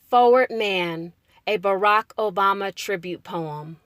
Forward Man, a Barack Obama tribute poem.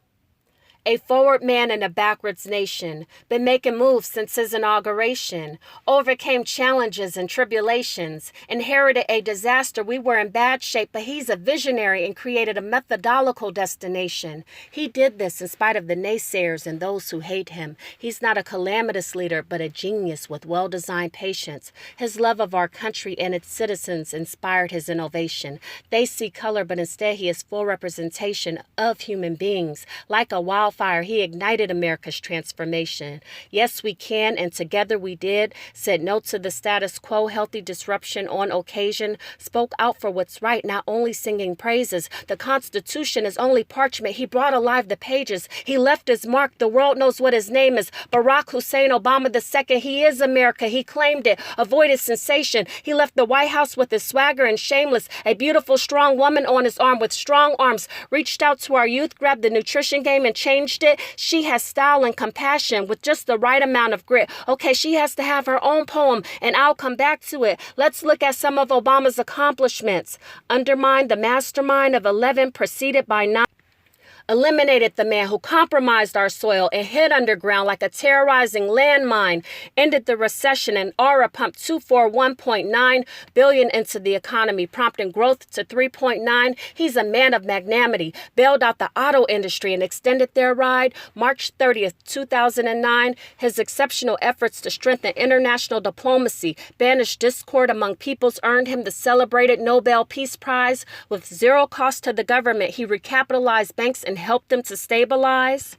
A forward man in a backwards nation, been making moves since his inauguration, overcame challenges and tribulations, inherited a disaster. We were in bad shape, but he's a visionary and created a methodological destination. He did this in spite of the naysayers and those who hate him. He's not a calamitous leader, but a genius with well-designed patience. His love of our country and its citizens inspired his innovation. They see color, but instead he is full representation of human beings. Like a wildfire, he ignited America's transformation. Yes, we can, and together we did. Said no to the status quo, healthy disruption on occasion. Spoke out for what's right, not only singing praises. The Constitution is only parchment. He brought alive the pages. He left his mark. The world knows what his name is. Barack Hussein Obama II. He is America. He claimed it. Avoided sensation. He left the White House with his swagger and shameless. A beautiful, strong woman on his arm with strong arms. Reached out to our youth, grabbed the nutrition game and changed it. She has style and compassion with just the right amount of grit. Okay, she has to have her own poem, and I'll come back to it. Let's look at some of Obama's accomplishments. Undermined the mastermind of 11, preceded by 9. Eliminated the man who compromised our soil and hid underground like a terrorizing landmine. Ended the recession and aura pumped $241.9 billion into the economy, prompting growth to 3.9. He's a man of magnanimity. Bailed out the auto industry and extended their ride. March 30th, 2009. His exceptional efforts to strengthen international diplomacy, banish discord among peoples, earned him the celebrated Nobel Peace Prize. With zero cost to the government, he recapitalized banks and helped them to stabilize.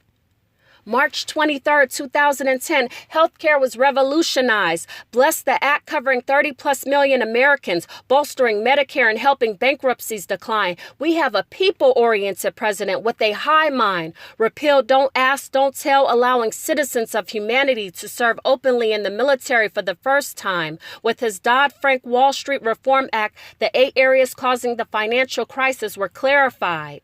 March 23, 2010, healthcare was revolutionized. Blessed the act covering 30+ million Americans, bolstering Medicare and helping bankruptcies decline. We have a people-oriented president with a high mind. Repeal Don't Ask, Don't Tell, allowing citizens of humanity to serve openly in the military for the first time. With his Dodd-Frank Wall Street Reform Act, the 8 areas causing the financial crisis were clarified.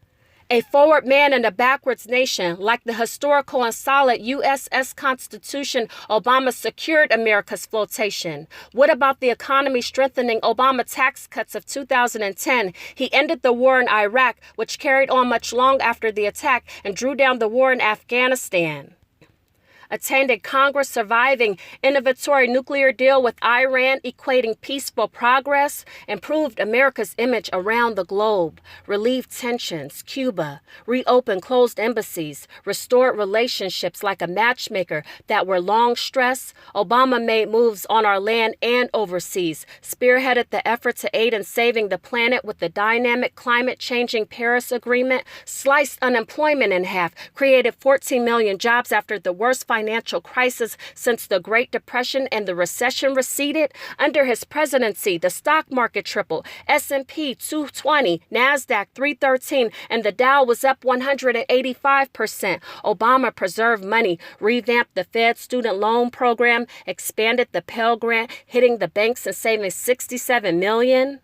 A forward man in a backwards nation, like the historical and solid USS Constitution, Obama secured America's flotation. What about the economy strengthening Obama tax cuts of 2010? He ended the war in Iraq, which carried on much long after the attack, and drew down the war in Afghanistan. Attended Congress, surviving innovatory nuclear deal with Iran, equating peaceful progress, improved America's image around the globe, relieved tensions, Cuba, reopened closed embassies, restored relationships like a matchmaker that were long stressed. Obama made moves on our land and overseas, spearheaded the effort to aid in saving the planet with the dynamic climate-changing Paris Agreement, sliced unemployment in half, created 14 million jobs after the worst financial crisis since the Great Depression and the recession receded. Under his presidency, the stock market tripled, S&P 220, NASDAQ 313, and the Dow was up 185%. Obama preserved money, revamped the Fed student loan program, expanded the Pell Grant, hitting the banks and saving $67 million.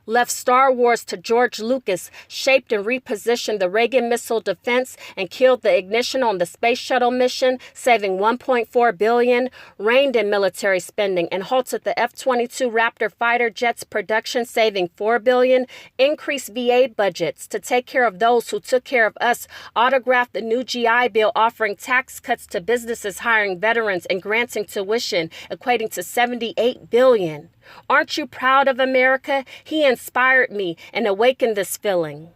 Left Star Wars to George Lucas, shaped and repositioned the Reagan missile defense, and killed the ignition on the space shuttle mission, saving $1.4 billion, reined in military spending, and halted the F-22 Raptor fighter jets production, saving $4 billion, increased VA budgets to take care of those who took care of us, autographed the new GI Bill offering tax cuts to businesses hiring veterans and granting tuition, equating to $78 billion. Aren't you proud of America? He inspired me and awakened this feeling.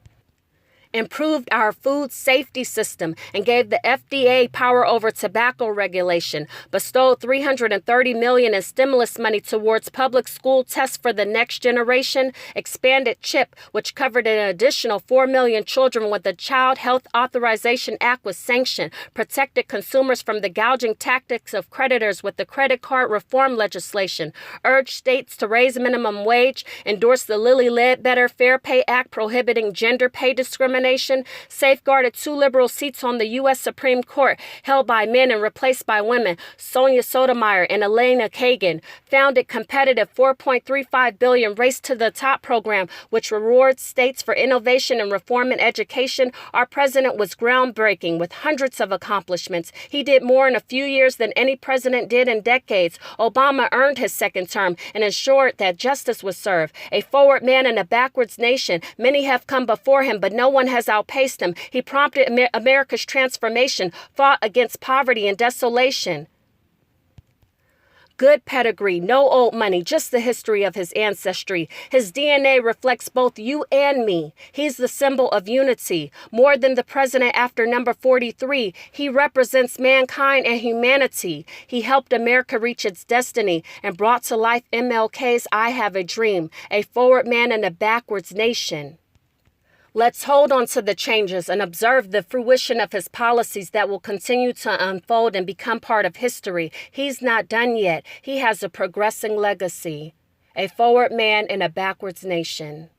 Improved our food safety system and gave the FDA power over tobacco regulation, bestowed $330 million in stimulus money towards public school tests for the next generation, expanded CHIP, which covered an additional 4 million children when the Child Health Authorization Act was sanctioned, protected consumers from the gouging tactics of creditors with the credit card reform legislation, urged states to raise minimum wage, endorsed the Lilly Ledbetter Fair Pay Act prohibiting gender pay discrimination, discrimination, safeguarded 2 liberal seats on the U.S. Supreme Court held by men and replaced by women, Sonia Sotomayor and Elena Kagan, founded competitive $4.35 billion Race to the Top program, which rewards states for innovation and reform in education. Our president was groundbreaking with hundreds of accomplishments. He did more in a few years than any president did in decades. Obama earned his second term and ensured that justice was served. A forward man in a backwards nation. Many have come before him, but no one has outpaced him. He prompted America's transformation, fought against poverty and desolation. Good pedigree, no old money, just the history of his ancestry. His DNA reflects both you and me. He's the symbol of unity. More than the president after number 43, he represents mankind and humanity. He helped America reach its destiny and brought to life MLK's I Have a Dream, a forward man in a backwards nation. Let's hold on to the changes and observe the fruition of his policies that will continue to unfold and become part of history. He's not done yet. He has a progressing legacy. A forward man in a backwards nation.